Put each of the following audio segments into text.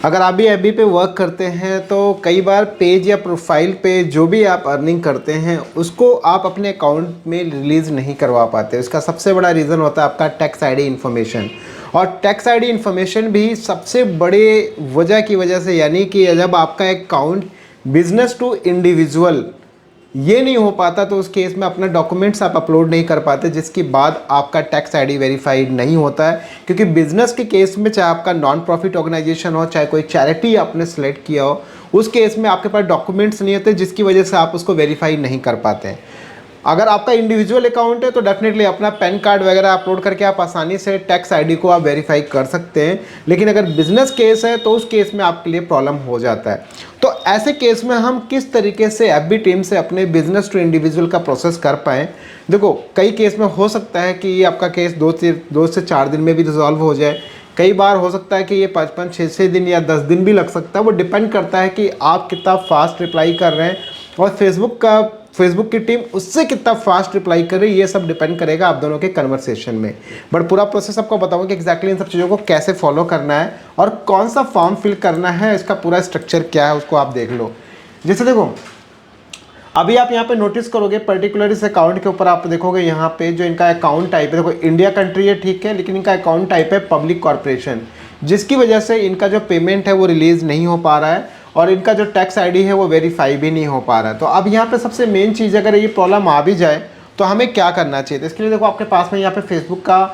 अगर आप भी एफबी पे वर्क करते हैं तो कई बार पेज या प्रोफाइल पे जो भी आप अर्निंग करते हैं उसको आप अपने अकाउंट में रिलीज़ नहीं करवा पाते। उसका सबसे बड़ा रीज़न होता है आपका टैक्स आईडी इन्फॉर्मेशन। और टैक्स आईडी इन्फॉर्मेशन भी सबसे बड़े वजह की वजह से, यानी कि जब आपका अकाउंट बिजनेस टू इंडिविजुअल ये नहीं हो पाता तो उस केस में अपना डॉक्यूमेंट्स आप अपलोड नहीं कर पाते, जिसके बाद आपका टैक्स आईडी वेरीफाइड नहीं होता है। क्योंकि बिजनेस के केस में चाहे आपका नॉन प्रॉफिट ऑर्गेनाइजेशन हो, चाहे कोई चैरिटी आपने सेलेक्ट किया हो, उस केस में आपके पास डॉक्यूमेंट्स नहीं होते, जिसकी वजह से आप उसको वेरीफाई नहीं कर पाते हैं। अगर आपका इंडिविजुअल अकाउंट है तो डेफिनेटली अपना पैन कार्ड वगैरह अपलोड करके आप आसानी से टैक्स आईडी को आप वेरीफाई कर सकते हैं। लेकिन अगर बिजनेस केस है तो उस केस में आपके लिए प्रॉब्लम हो जाता है। तो ऐसे केस में हम किस तरीके से एफबी टीम से अपने बिजनेस टू इंडिविजुअल का प्रोसेस कर पाएँ। देखो, कई केस में हो सकता है कि ये आपका केस 2 से 4 दिन में भी रिजॉल्व हो जाए। कई बार हो सकता है कि ये 5-6 दिन या 10 दिन भी लग सकता है। वो डिपेंड करता है कि आप कितना फास्ट रिप्लाई कर रहे हैं और फेसबुक की टीम उससे कितना फास्ट रिप्लाई कर रही है। ये सब डिपेंड करेगा आप दोनों के कन्वर्सेशन में। बट पूरा प्रोसेस आपको बताऊंगा कि एग्जैक्टली इन सब चीज़ों को कैसे फॉलो करना है और कौन सा फॉर्म फिल करना है, इसका पूरा स्ट्रक्चर क्या है उसको आप देख लो। जैसे देखो, अभी आप यहाँ पे नोटिस करोगे पर्टिकुलर इस अकाउंट के ऊपर आप देखोगे यहाँ पे जो इनका अकाउंट टाइप है, देखो इंडिया कंट्री है ठीक है, लेकिन इनका अकाउंट टाइप है पब्लिक कॉर्पोरेशन, जिसकी वजह से इनका जो पेमेंट है वो रिलीज़ नहीं हो पा रहा है और इनका जो टैक्स आईडी है वो वेरीफाई भी नहीं हो पा रहा है। तो अब यहाँ पे सबसे मेन चीज़, अगर ये प्रॉब्लम आ भी जाए तो हमें क्या करना चाहिए। तो इसके लिए देखो, आपके पास में यहाँ पे फेसबुक का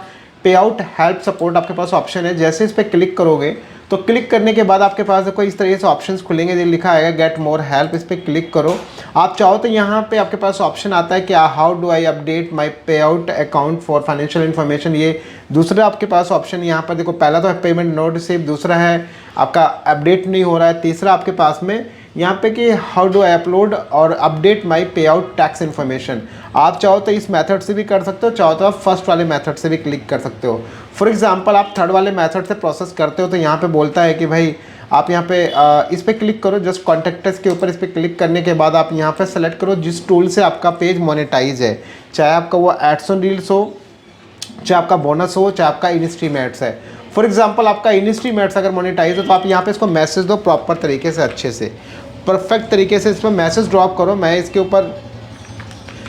पे आउट हेल्प सपोर्ट आपके पास ऑप्शन है। जैसे इस पर क्लिक करोगे तो क्लिक करने के बाद आपके पास देखो इस तरीके से ऑप्शंस खुलेंगे, जो लिखा आएगा गेट मोर हेल्प। इस पर क्लिक करो। आप चाहो तो यहाँ पे आपके पास ऑप्शन आता है कि how do I update my pay out account for financial information. ये दूसरा आपके पास ऑप्शन यहाँ पर देखो, पहला तो है पेमेंट नोट रिसीव, दूसरा है आपका अपडेट नहीं हो रहा है, तीसरा आपके पास में यहाँ पे कि हाउ डू आई अपलोड और update my pay out tax information. आप चाहो तो इस मेथड से भी कर सकते हो, चाहो तो आप फर्स्ट वाले मेथड से भी क्लिक कर सकते हो। फॉर एग्जांपल आप थर्ड वाले मेथड से प्रोसेस करते हो तो यहाँ पे बोलता है कि भाई आप यहाँ पे इस पर क्लिक करो, जस्ट कॉन्टेक्ट के ऊपर इस पर क्लिक करने के बाद आप यहाँ पे सेलेक्ट करो जिस टूल से आपका पेज मोनेटाइज है, चाहे आपका वो एड्स ऑन रील्स हो, चाहे आपका बोनस हो, चाहे आपका इनस्ट्रीमेट्स है। फॉर एग्जांपल आपका इनस्ट्रीमेट्स अगर मोनेटाइज हो तो आप यहाँ पे इसको मैसेज दो प्रॉपर तरीके से, अच्छे से परफेक्ट तरीके से इस पर मैसेज ड्रॉप करो। मैं इसके ऊपर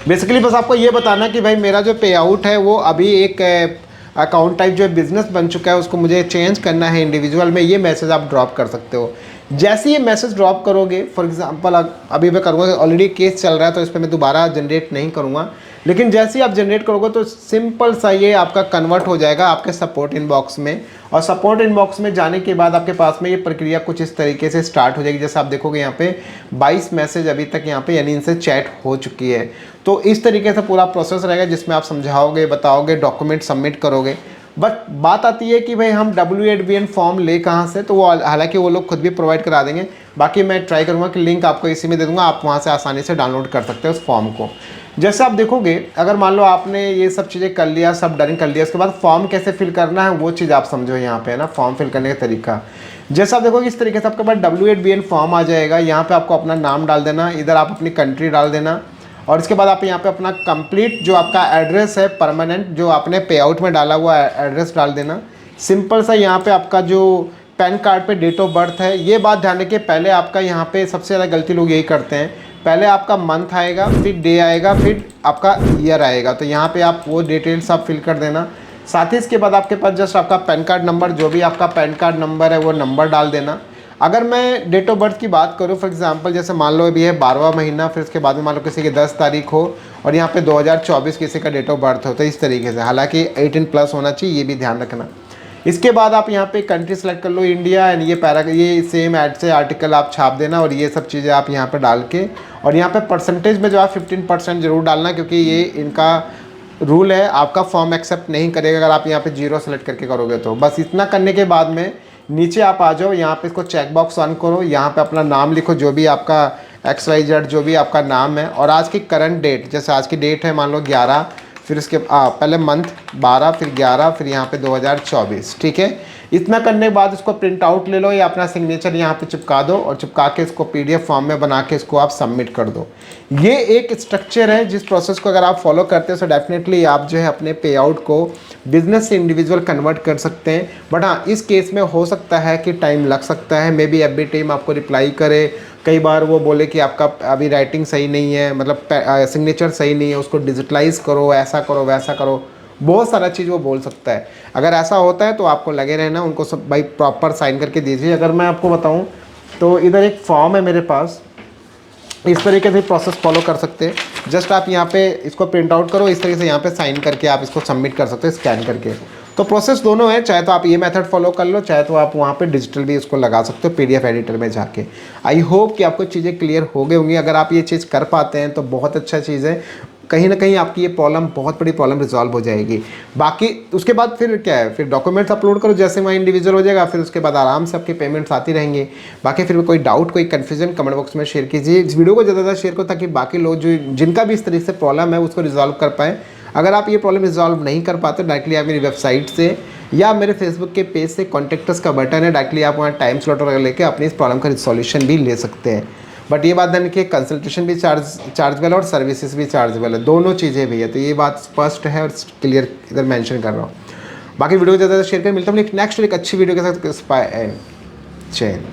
बेसिकली बस आपको ये बताना कि भाई मेरा जो पे आउट है वो अभी एक अकाउंट टाइप जो है बिजनेस बन चुका है, उसको मुझे चेंज करना है इंडिविजुअल में। ये मैसेज आप ड्रॉप कर सकते हो। जैसे ये मैसेज ड्रॉप करोगे, फॉर एग्जांपल अभी मैं करूँगा, ऑलरेडी केस चल रहा है तो इस पर मैं दोबारा जनरेट नहीं करूँगा, लेकिन जैसे ही आप जनरेट करोगे तो सिंपल सा ये आपका कन्वर्ट हो जाएगा आपके सपोर्ट इनबॉक्स में। और सपोर्ट इनबॉक्स में जाने के बाद आपके पास में ये प्रक्रिया कुछ इस तरीके से स्टार्ट हो जाएगी। जैसे आप देखोगे यहाँ पे 22 मैसेज अभी तक यहाँ पे यानी इनसे चैट हो चुकी है। तो इस तरीके से पूरा प्रोसेस रहेगा जिसमें आप समझाओगे, बताओगे, डॉक्यूमेंट सबमिट करोगे। बट बात आती है कि भाई हम W8BN फॉर्म ले कहाँ से, तो वो हालांकि वो लोग खुद भी प्रोवाइड करा देंगे। बाकी मैं ट्राई करूँगा कि लिंक आपको इसी में दे दूँगा, आप वहाँ से आसानी से डाउनलोड कर सकते हो उस फॉर्म को। जैसे आप देखोगे, अगर मान लो आपने ये सब चीज़ें कर लिया, सब डन कर लिया, उसके बाद फॉर्म कैसे फिल करना है वो चीज़ आप समझो यहाँ पे है ना, फॉर्म फिल करने का तरीका। जैसे आप देखोगे इस तरीके से आपके पास W8BN फॉर्म आ जाएगा। यहाँ पे आपको अपना नाम डाल देना, इधर आप अपनी कंट्री डाल देना और इसके बाद आप यहाँ पे अपना कंप्लीट जो आपका एड्रेस है परमानेंट, जो आपने पे आउट में डाला हुआ एड्रेस डाल देना। सिंपल सा यहाँ पे आपका जो पैन कार्ड पे डेट ऑफ बर्थ है, ये बात ध्यान रखिए, पहले आपका यहाँ पे सबसे ज़्यादा गलती लोग यही करते हैं, पहले आपका मंथ आएगा, फिर डे आएगा, फिर आपका ईयर आएगा। तो यहाँ पे आप वो डिटेल्स आप फिल कर देना। साथ ही इसके बाद आपके पास जस्ट आपका पैन कार्ड नंबर, जो भी आपका पैन कार्ड नंबर है वो नंबर डाल देना। अगर मैं डेट ऑफ बर्थ की बात करूँ, फॉर एग्जांपल जैसे मान लो अभी है 12वां महीना, फिर उसके बाद में मान लो किसी की 10 तारीख हो और यहाँ पे 2024 किसी का डेट ऑफ बर्थ हो, तो इस तरीके से, हालांकि 18+ होना चाहिए, ये भी ध्यान रखना। इसके बाद आप यहाँ पे कंट्री सेलेक्ट कर लो इंडिया, एंड ये सेम ऐड से आर्टिकल आप छाप देना और ये सब चीज़ें आप यहाँ पर डाल के, और यहाँ पे परसेंटेज में जो आप 15% जरूर डालना, क्योंकि ये इनका रूल है, आपका फॉर्म एक्सेप्ट नहीं करेगा अगर आप यहाँ पे 0 सेलेक्ट करके करोगे तो। बस इतना करने के बाद में नीचे आप आ जाओ, यहाँ पे इसको चेक बॉक्स ऑन करो, यहाँ पे अपना नाम लिखो, जो भी आपका XYZ जो भी आपका नाम है, और आज की करंट डेट, जैसे आज की डेट है मान लो 11, फिर इसके पहले मंथ 12, फिर 11, फिर यहाँ पे 2024, ठीक है। इतना करने के बाद इसको प्रिंट आउट ले लो या अपना सिग्नेचर यहाँ पे चिपका दो और चिपका के इसको PDF फॉर्म में बना के इसको आप सबमिट कर दो। ये एक स्ट्रक्चर है जिस प्रोसेस को अगर आप फॉलो करते हो तो डेफिनेटली आप जो है अपने पे आउट को बिजनेस से इंडिविजुअल कन्वर्ट कर सकते हैं। बट हाँ, इस केस में हो सकता है कि टाइम लग सकता है, मे बी एवरी टाइम आपको रिप्लाई करे, कई बार वो बोले कि आपका अभी राइटिंग सही नहीं है, मतलब सिग्नेचर सही नहीं है, उसको डिजिटलाइज करो, ऐसा करो वैसा करो, बहुत सारा चीज़ वो बोल सकता है। अगर ऐसा होता है तो आपको लगे रहना, उनको सब भाई प्रॉपर साइन करके दीजिए। अगर मैं आपको बताऊं तो इधर एक फॉर्म है मेरे पास, इस तरीके से प्रोसेस फॉलो कर सकते हैं। जस्ट आप यहाँ पे इसको प्रिंट आउट करो, इस तरीके से यहाँ पे साइन करके आप इसको सबमिट कर सकते हो स्कैन करके। तो प्रोसेस दोनों है, चाहे तो आप ये मेथड फॉलो कर लो, चाहे तो आप वहाँ पे डिजिटल भी इसको लगा सकते हो PDF एडिटर में जाके। आई होप कि आपको चीज़ें क्लियर हो गई होंगी। अगर आप ये चीज़ कर पाते हैं तो बहुत अच्छा चीज़ है, कहीं ना कहीं आपकी ये प्रॉब्लम, बहुत बड़ी प्रॉब्लम रिजॉल्व हो जाएगी। बाकी उसके बाद फिर क्या है, फिर डॉक्यूमेंट्स अपलोड करो, जैसे वहाँ इंडिविजुअल हो जाएगा, फिर उसके बाद आराम से आपके पेमेंट्स आती रहेंगे। बाकी फिर कोई डाउट, कोई कन्फ्यूजन कमेंट बॉक्स में शेयर कीजिए। इस वीडियो को ज़्यादा से ज़्यादा शेयर करो ताकि बाकी लोग जो जिनका भी इस तरीके से प्रॉब्लम है उसको रिजॉल्व कर पाएँ। अगर आप ये प्रॉब्लम रिजॉल्व नहीं कर पाते, डायरेक्टली आप मेरी वेबसाइट से या मेरे फेसबुक के पेज से कॉन्टेक्टस का बटन है, डायरेक्टली आप वहाँ टाइम स्लॉट वगैरह लेके अपनी इस प्रॉब्लम का सॉल्यूशन भी ले सकते हैं। बट ये बात ध्यान रखिए, कंसल्टेशन भी चार्जेबल और सर्विसेज भी चार्जेबल है, दोनों चीज़ें भैया। तो ये बात स्पष्ट है और क्लियर इधर मेंशन कर रहा हूँ। बाकी वीडियो को ज़्यादा शेयर कर, मिलता हूँ नेक्स्ट एक अच्छी वीडियो के साथ। जय हिंद।